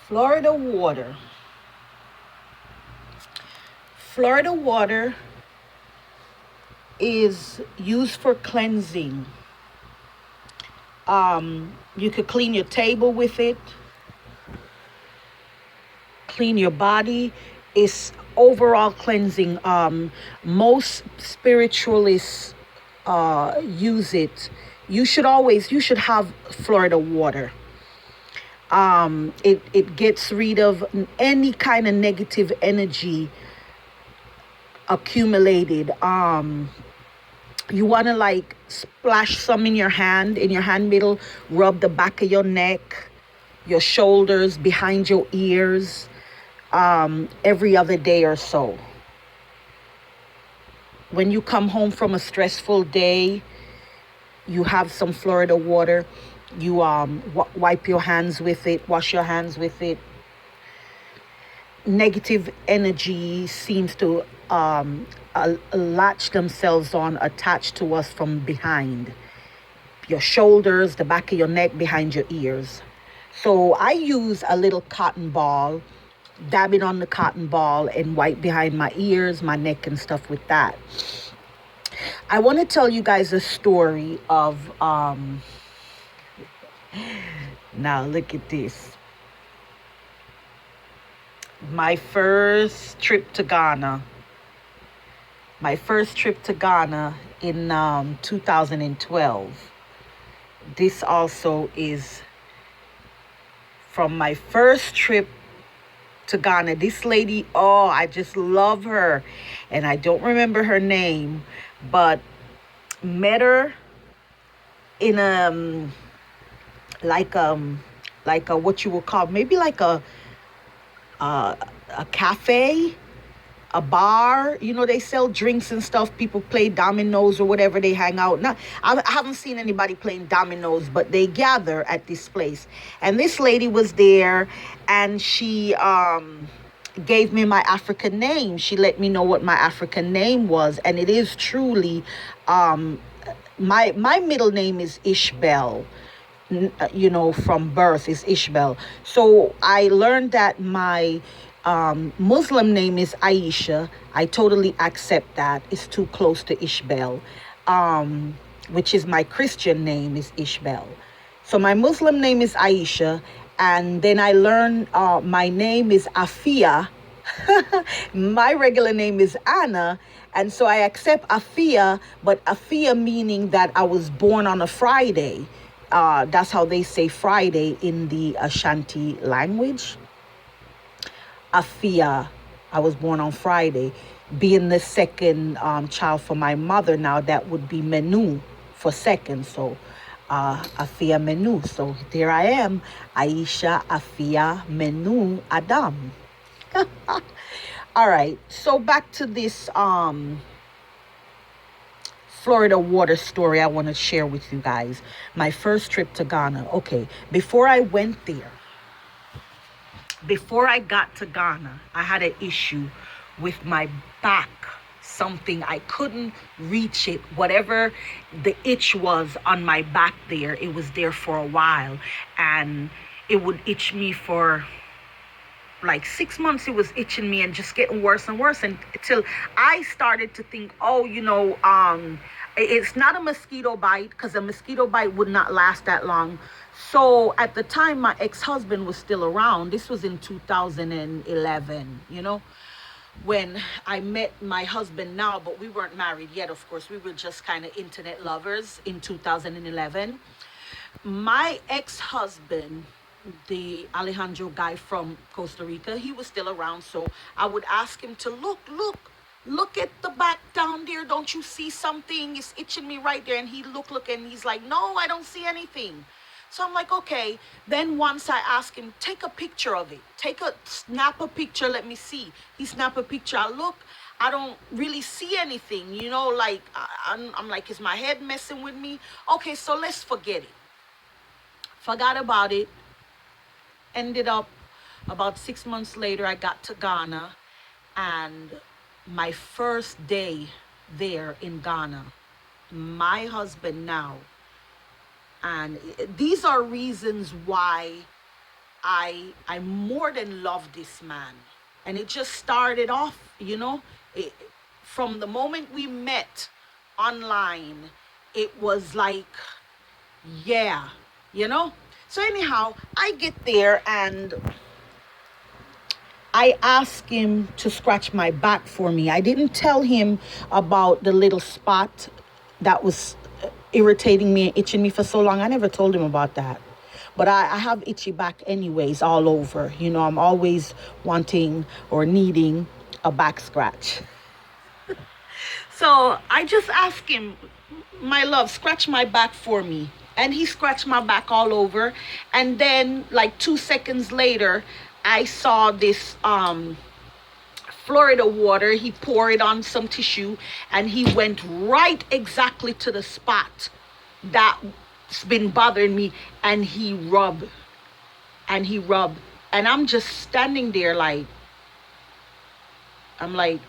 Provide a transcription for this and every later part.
Florida water. Florida water is used for cleansing. You could clean your table with it, clean your body. It's overall cleansing. Most spiritualists use it. You should have Florida water. It gets rid of any kind of negative energy accumulated. You want to like splash some in your hand middle, rub the back of your neck, your shoulders, behind your ears, every other day or so. When you come home from a stressful day, you have some Florida water. You wipe your hands with it, wash your hands with it. Negative energy seems to latch themselves on, attached to us from behind your shoulders, the back of your neck, behind your ears. So I use a little cotton ball, dab it on the cotton ball, and wipe behind my ears, my neck, and stuff with that. I want to tell you guys a story of now look at this. My first trip to Ghana. My first trip to Ghana in 2012. This also is from my first trip to Ghana. This lady, oh, I just love her. And I don't remember her name, but met her in like a what you would call maybe like a cafe, a bar. You know, they sell drinks and stuff. People play dominoes or whatever. They hang out. Now, I haven't seen anybody playing dominoes, but they gather at this place. And this lady was there, and she gave me my African name. She let me know what my African name was, and it is truly my middle name is Ishbel. You know, from birth is Ishbel. So I learned that my Muslim name is Aisha. I totally accept that. It's too close to Ishbel, which is my Christian name is Ishbel. So my Muslim name is Aisha. And then I learned my name is Afia. My regular name is Anna. And so I accept Afia, but Afia meaning that I was born on a Friday. That's how they say Friday in the Ashanti language. Afia, I was born on Friday. Being the second child for my mother, now that would be Menu for second. So Afia Menu. So there I am, Aisha Afia Menu Adam. All right. So back to this Florida water story I want to share with you guys. My first trip to Ghana. Okay, before I went there, before I got to Ghana, I had an issue with my back. Something I couldn't reach it. Whatever the itch was on my back there, it was there for a while. And it would itch me for like 6 months. It was itching me and just getting worse and worse until I started to think, oh, you know, it's not a mosquito bite, because a mosquito bite would not last that long. So at the time, my ex-husband was still around. This was in 2011, you know, when I met my husband now, but we weren't married yet, of course. We were just kind of internet lovers in 2011. My ex-husband, the Alejandro guy from Costa Rica, he was still around. So I would ask him to look at the back down there. Don't you see something? It's itching me right there. And he look, and he's like, no, I don't see anything. So I'm like, okay. Then once I ask him, take a picture of it. Snap a picture, let me see. He snap a picture. I look, I don't really see anything, you know, like, I'm like, is my head messing with me? Okay, so let's forget it. Forgot about it. Ended up about 6 months later, I got to Ghana, and my first day there in Ghana, my husband now, and these are reasons why I more than love this man. And it just started off, it, from the moment we met online, it was like, yeah, you know? So anyhow, I get there and I asked him to scratch my back for me. I didn't tell him about the little spot that was irritating me and itching me for so long. I never told him about that. But I have itchy back anyways, all over. I'm always wanting or needing a back scratch. So I just asked him, my love, scratch my back for me. And he scratched my back all over. And then like 2 seconds later, I saw this Florida water. He poured it on some tissue and he went right exactly to the spot that's been bothering me, and he rubbed and I'm just standing there like, I'm like,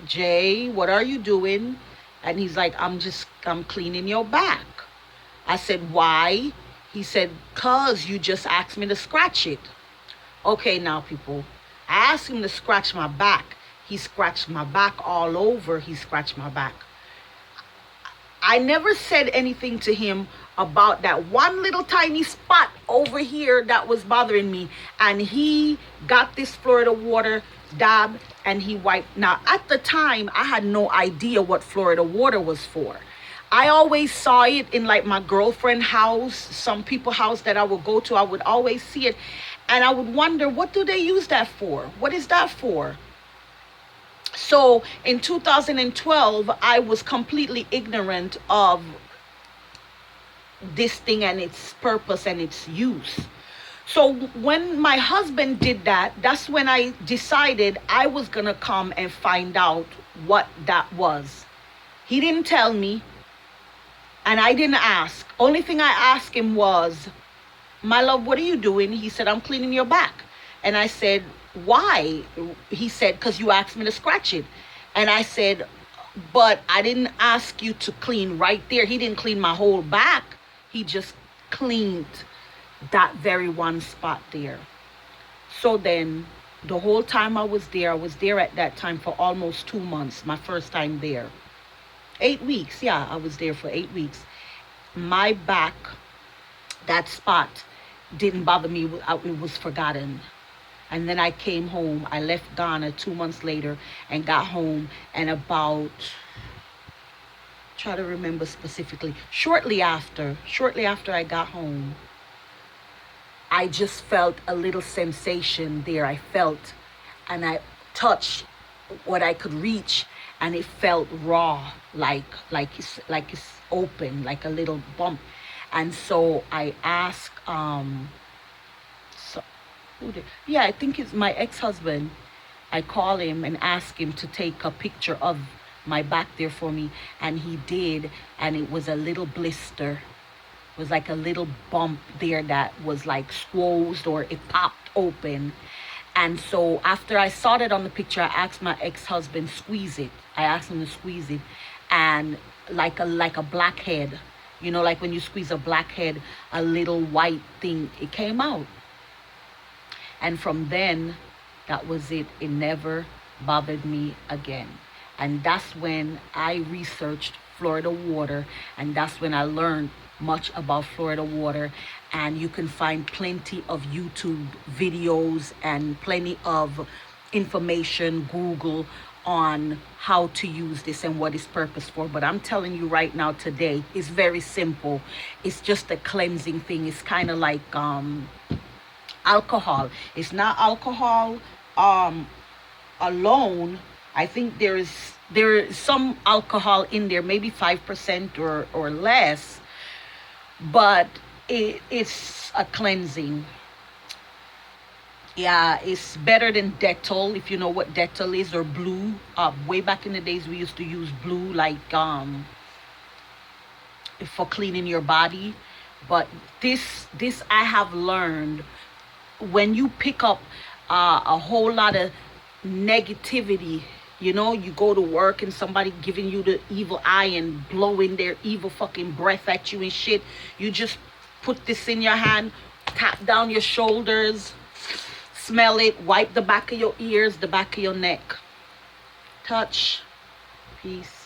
Jay, what are you doing? And he's like, I'm cleaning your back. I said, why? He said, cause you just asked me to scratch it. Okay, now people, I asked him to scratch my back. He scratched my back all over. He scratched my back. I never said anything to him about that one little tiny spot over here that was bothering me. And he got this Florida water dab and he wiped. Now, at the time, I had no idea what Florida water was for. I always saw it in like my girlfriend house, some people's house that I would go to. I would always see it. And I would wonder, what do they use that for? What is that for? So in 2012, I was completely ignorant of this thing and its purpose and its use. So when my husband did that, that's when I decided I was going to come and find out what that was. He didn't tell me and I didn't ask. Only thing I asked him was, my love, what are you doing? He said, I'm cleaning your back. And I said, why? He said, because you asked me to scratch it. And I said, but I didn't ask you to clean right there. He didn't clean my whole back. He just cleaned that very one spot there. So then the whole time I was there at that time for almost 2 months, my first time there. 8 weeks, yeah, I was there for 8 weeks. My back, that spot, didn't bother me. It was forgotten. And then I came home. I left Ghana 2 months later and got home. And about, try to remember specifically, shortly after I got home, I just felt a little sensation there. I felt and I touched what I could reach, and it felt raw, like it's open, like a little bump. And so I asked, I think it's my ex-husband. I call him and ask him to take a picture of my back there for me, and he did, and it was a little blister. It was like a little bump there that was like squoze, or it popped open. And so after I saw that on the picture, I asked my ex-husband squeeze it. I asked him to squeeze it, and like a blackhead, like when you squeeze a blackhead, a little white thing, it came out. And from then, that was it. It never bothered me again. And that's when I researched Florida water, and that's when I learned much about Florida water. And you can find plenty of YouTube videos and plenty of information, Google, on how to use this and what it's purpose for. But I'm telling you right now, today, it's very simple. It's just a cleansing thing. It's kind of like alcohol. It's not alcohol alone. I think there is some alcohol in there, maybe 5% or less, but it's a cleansing. Yeah, it's better than Dettol, if you know what Dettol is, or Blue. Way back in the days, we used to use Blue, like for cleaning your body. But this I have learned, when you pick up a whole lot of negativity, you go to work and somebody giving you the evil eye and blowing their evil fucking breath at you and shit, you just put this in your hand, Tap down your shoulders. Smell it. Wipe the back of your ears, the back of your neck. Touch. Peace.